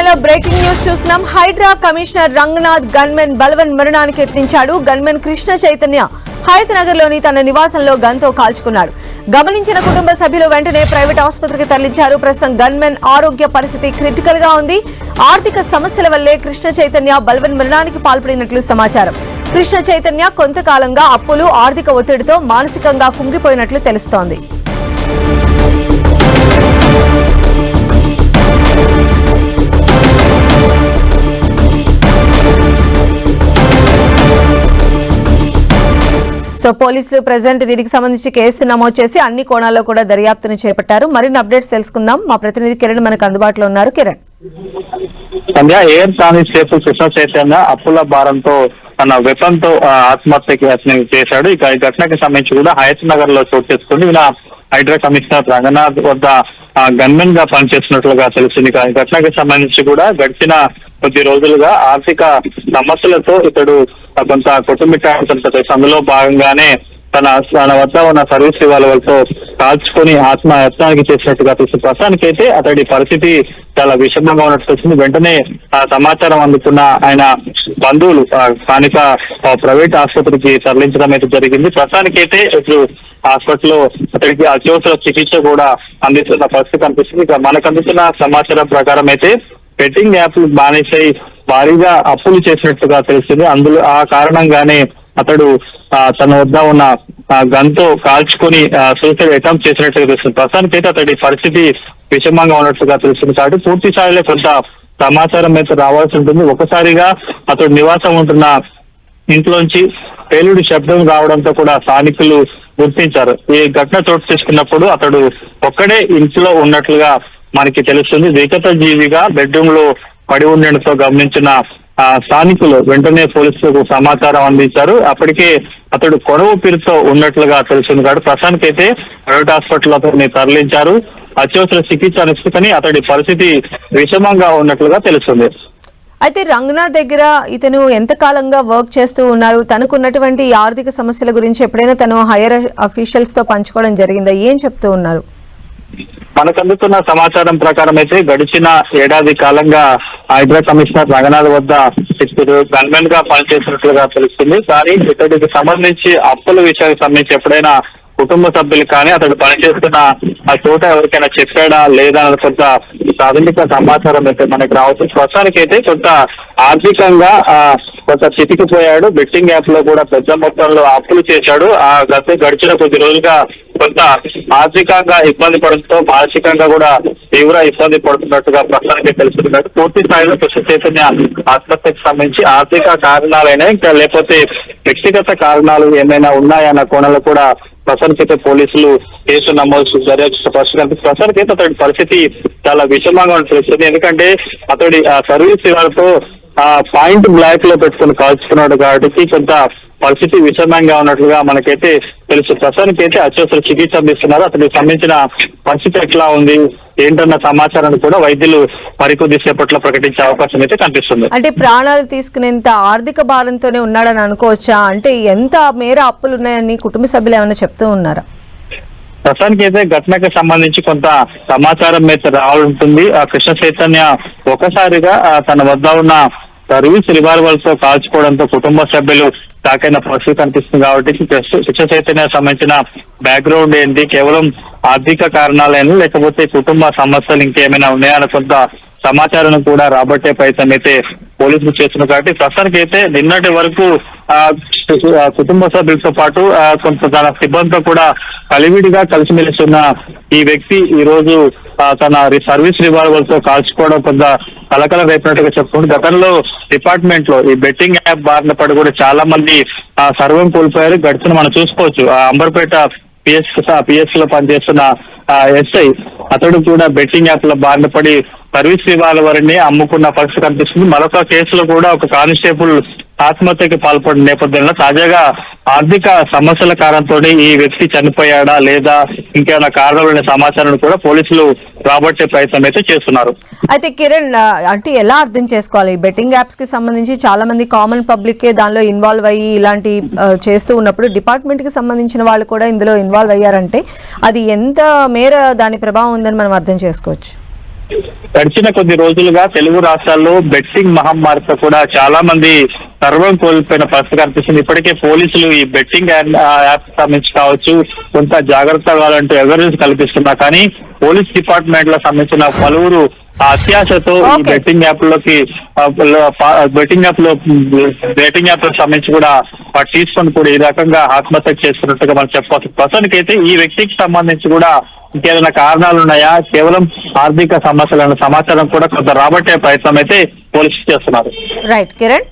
Bulletin లో breaking news చూస్తున్నాం. Hydraa commissioner Ranganath gunmen బలవన్ మరణానికి యత్నించాడు. గన్మెన్ కృష్ణ చైతన్య హయత్ నగర్ లోని తన నివాసంలో గన్తో కాల్చుకున్నాడు. గమనించిన కుటుంబ సభ్యులు వెంటనే ప్రైవేట్ ఆసుపత్రికి తరలించారు. ప్రస్తుతం గన్మెన్ ఆరోగ్య పరిస్థితి క్రిటికల్ గా ఉంది. ఆర్థిక సమస్యల వల్లే కృష్ణ చైతన్య బలవన్ మరణానికి పాల్పడినట్లు సమాచారం. కృష్ణ చైతన్య కొంతకాలంగా అప్పులు, ఆర్థిక ఒత్తిడితో మానసికంగా కుంగిపోయినట్లు తెలుస్తోంది. సో పోలీసులు ప్రెజెంట్ దీనికి సంబంధించి కేసు నమోదు చేసి అన్ని కోణాల్లో కూడా దర్యాప్తును చేపట్టారు. మరిన్ని అప్డేట్స్ తెలుసుకుందాం. మా ప్రతినిధి కిరణ్ మనకు అందుబాటులో ఉన్నారు. కిరణ్, సంధ్య, ఎయిర్ కానిస్టేబుల్ కృష్ణ చైతన్య అప్పుల భారంతో తన వెపన్ తో ఆత్మహత్యకి యత్నం చేశాడు. ఇక ఈ ఘటనకి సంబంధించి కూడా హయత్ నగర్ లో చోటు చేసుకుని హైడ్రా కమిషనర్ రంగనాథ్ వద్ద గన్మెన్ గా పనిచేస్తున్నట్లుగా తెలిసింది. ఈ ఘటనకి సంబంధించి కూడా గడిచిన కొద్ది రోజులుగా ఆర్థిక సమస్యలతో ఇతడు కొంత కొట్టుమిట్టాడుతుంటది. అందులో భాగంగానే తన వద్ద ఉన్న సర్వీస్ రివాల్వర్తో కాల్చుకొని ఆత్మహత్యానికి చేసినట్టుగా తెలిసింది. ప్రస్తుతానికైతే అతడి పరిస్థితి చాలా విషమంగా ఉన్నట్టు తెలిసింది. వెంటనే ఆ సమాచారం అందుకున్న ఆయన బంధువులు స్థానిక ప్రైవేట్ ఆసుపత్రికి తరలించడం అయితే జరిగింది. ప్రస్తుతానికైతే ఇప్పుడు హాస్పిటల్లో అతడికి అత్యవసర చికిత్స కూడా అందిస్తున్న పరిస్థితి కనిపిస్తుంది. ఇక మనకు అందుతున్న సమాచారం ప్రకారం అయితే బెట్టింగ్ యాప్లు బానిసై భారీగా అప్పులు చేసినట్టుగా తెలుస్తుంది. అందులో ఆ కారణంగానే అతడు తన వద్ద ఉన్న గన్తో కాల్చుకొని సూసైడ్ అటెంప్ట్ చేసినట్టుగా తెలుస్తుంది. ప్రస్తుతానికైతే అతడి పరిస్థితి విషమంగా ఉన్నట్టుగా తెలుస్తుంది. కాబట్టి పూర్తి స్థాయిలో కొంత సమాచారం అయితే రావాల్సి ఉంటుంది. ఒకసారిగా అతడు నివాసం ఉంటున్న ఇంట్లోంచి పేలుడు శబ్దం రావడంతో కూడా స్థానికులు గుర్తించారు. ఈ ఘటన చోటు చేసుకున్నప్పుడు అతడు ఒక్కడే ఇంట్లో ఉన్నట్లుగా మనకి తెలుస్తుంది. వికట జీవిగా బెడ్రూమ్ లో పడి ఉండడంతో గమనించిన స్థానికులు వెంటనే పోలీసులకు సమాచారం అందించారు. అప్పటికే అతడు కొడవ ఊపిరితో ఉన్నట్లుగా తెలుస్తుంది. కాబట్టి ప్రస్తుతానికైతే ప్రైవేట్ హాస్పిటల్ అతడిని తరలించారు. అత్యవసర చికిత్స అనుసరితని అతడి పరిస్థితి విషమంగా ఉన్నట్లుగా తెలుస్తుంది. అయితే రంగనాథ్ దగ్గర ఇతను ఎంతకాలంగా వర్క్ చేస్తూ ఉన్నారు? తనకున్నటువంటి ఆర్థిక సమస్యల గురించి ఎప్పుడైనా తను హైయర్ అఫీషియల్స్ తో పంచుకోవడం జరిగిందా? ఏం చెప్తూ ఉన్నారు? మనకు అందుతున్న సమాచారం ప్రకారం అయితే గడిచిన ఏడాది కాలంగా హైడ్రా కమిషనర్ రంగనాథ్ వద్ద గన్మెన్ గా పనిచేసినట్లుగా తెలుస్తుంది. కానీ ఇతడికి సంబంధించి అప్పుల విషయానికి సంబంధించి ఎప్పుడైనా కుటుంబ సభ్యులు కానీ అతడు పనిచేస్తున్న ఆ చోట ఎవరికైనా చెప్పాడా లేదా అన్న కొంత ప్రాథమిక సమాచారం అయితే మనకు రావచ్చు. ప్రస్తుతానికైతే కొంత ఆర్థికంగా కొంత చితికిపోయాడు. బెట్టింగ్ యాప్ లో కూడా పెద్ద మొత్తంలో అప్పులు చేశాడు. గడిచిన కొద్ది రోజులుగా కొంత ఆర్థికంగా ఇబ్బంది పడుతూ మానసికంగా కూడా తీవ్ర ఇబ్బంది పడుతున్నట్టుగా ప్రస్తుతానికి తెలుస్తున్నట్టు. పూర్తి స్థాయిలో కృష్ణ చైతన్య ఆత్మహత్యకు సంబంధించి ఆర్థిక కారణాలైనా ఇంకా లేకపోతే వ్యక్తిగత కారణాలు ఏమైనా ఉన్నాయన్న కోణంలో కూడా ప్రస్తుతానికైతే పోలీసులు కేసు నమోదు దర్యాప్తు ప్రస్తుతానికైతే అతడి పరిస్థితి చాలా విషమంగా తెలుస్తుంది. ఎందుకంటే అతడి సర్వీస్ వాళ్ళతో పాయింట్ బ్లాక్ లో పెట్టుకుని కాల్చుకున్నాడు కాబట్టి కొంత పరిస్థితి విషమంగా ఉన్నట్లుగా మనకైతే తెలుసు. ప్రస్తుతానికైతే అత్యవసర చికిత్స అందిస్తున్నారు. అతనికి సంబంధించిన పరిస్థితి ఎట్లా ఉంది ఏంటన్న సమాచారాన్ని కూడా వైద్యులు మరికొద్ది సేపట్లో ప్రకటించే అవకాశం అయితే కనిపిస్తుంది. అంటే ప్రాణాలు తీసుకునేంత ఆర్థిక భారంతోనే ఉన్నాడని అనుకోవచ్చా? అంటే ఎంత మేర అప్పులు ఉన్నాయని కుటుంబ సభ్యులు ఏమైనా చెప్తూ ఉన్నారా? ప్రస్తుతానికి అయితే ఘటనకు సంబంధించి కొంత సమాచారం అయితే రావాలంటుంది. ఆ కృష్ణ చైతన్య ఒకసారిగా తన వద్ద ఉన్న సర్వీస్ రివాల్వర్ తో కాల్చుకోవడంతో కుటుంబ సభ్యులు తాకైన పరిస్థితి కనిపిస్తుంది. కాబట్టి కృష్ణ చైతన్య సంబంధించిన బ్యాక్గ్రౌండ్ ఏంటి, కేవలం ఆర్థిక కారణాలైనా లేకపోతే కుటుంబ సమస్యలు ఇంకేమైనా ఉన్నాయన్న కొంత సమాచారం కూడా రాబట్టే ప్రయత్నం అయితే పోలీసులు చేస్తున్నారు. కాబట్టి ప్రస్తుతానికి అయితే నిన్నటి వరకు కుటుంబ సభ్యులతో పాటు కొంత తన సిబ్బందితో కూడా కలివిడిగా కలిసిమెలిసి ఉన్న ఈ వ్యక్తి ఈ రోజు తన సర్వీస్ రివాల్వర్ తో కాల్చుకోవడం కొంత కలకల రేపినట్టుగా చెప్పుకుంటూ గతంలో డిపార్ట్మెంట్ లో ఈ బెట్టింగ్ యాప్ బారిన పడి కూడా చాలా మంది సర్వం కోల్పోయారు. గడిచిన మనం చూసుకోవచ్చు అంబర్పేట పిఎస్ లో పనిచేస్తున్న ఎస్ఐ అతడు కూడా బెట్టింగ్ యాప్ లో బారిన పడి సర్వీస్ రివాల్వర్ ని అమ్ముకున్న పరిస్థితి కనిపిస్తుంది. మరొక కేసులో కూడా ఒక కానిస్టేబుల్ ఆత్మహత్యకు పాల్పడిన నేపథ్యంలో తాజాగా ఆర్థిక సమస్యల కారణంతో ఈ వ్యక్తి చనిపోయాడా లేదా ఇంకేమైనా కారణాలనే సమాచారాన్ని కూడా పోలీసులు రాబట్టే ప్రయత్నం అయితే చేస్తున్నారు. అయితే కిరణ్, అంటే ఎలా అర్థం చేసుకోవాలి? బెట్టింగ్ యాప్స్ కి సంబంధించి చాలా మంది కామన్ పబ్లిక్ దానిలో ఇన్వాల్వ్ అయ్యి ఇలాంటి చేస్తూ ఉన్నప్పుడు డిపార్ట్మెంట్ కి సంబంధించిన వాళ్ళు కూడా ఇందులో ఇన్వాల్వ్ అయ్యారంటే అది ఎంత మేర దాని ప్రభావం ఉందని మనం అర్థం చేసుకోవచ్చు. గడిచిన కొద్ది రోజులుగా తెలుగు రాష్ట్రాల్లో బెట్టింగ్ మహమ్మారితో కూడా చాలా మంది సర్వం కోల్పోయిన పరిస్థితి కనిపిస్తుంది. ఇప్పటికే పోలీసులు ఈ బెట్టింగ్ యాప్ సంబంధించి కావచ్చు కొంత జాగ్రత్త కావాలంటూ అవేర్నెస్ కల్పిస్తున్నారు. కానీ పోలీస్ డిపార్ట్మెంట్ లో సంబంధించిన పలువురు అత్యాశతో ఈ బెట్టింగ్ యాప్ లో సంబంధించి కూడా వాటి తీసుకొని కూడా ఈ రకంగా ఆత్మహత్య చేసుకున్నట్టుగా మనం చెప్పవచ్చు. ప్రస్తుతానికి అయితే ఈ వ్యక్తికి సంబంధించి కూడా ఇంకేదైనా కారణాలు ఉన్నాయా, కేవలం ఆర్థిక సమస్యలన్న సమాచారం కూడా కొంత రాబట్టే ప్రయత్నం అయితే పోలీసులు చేస్తున్నారు. రైట్ కిరణ్.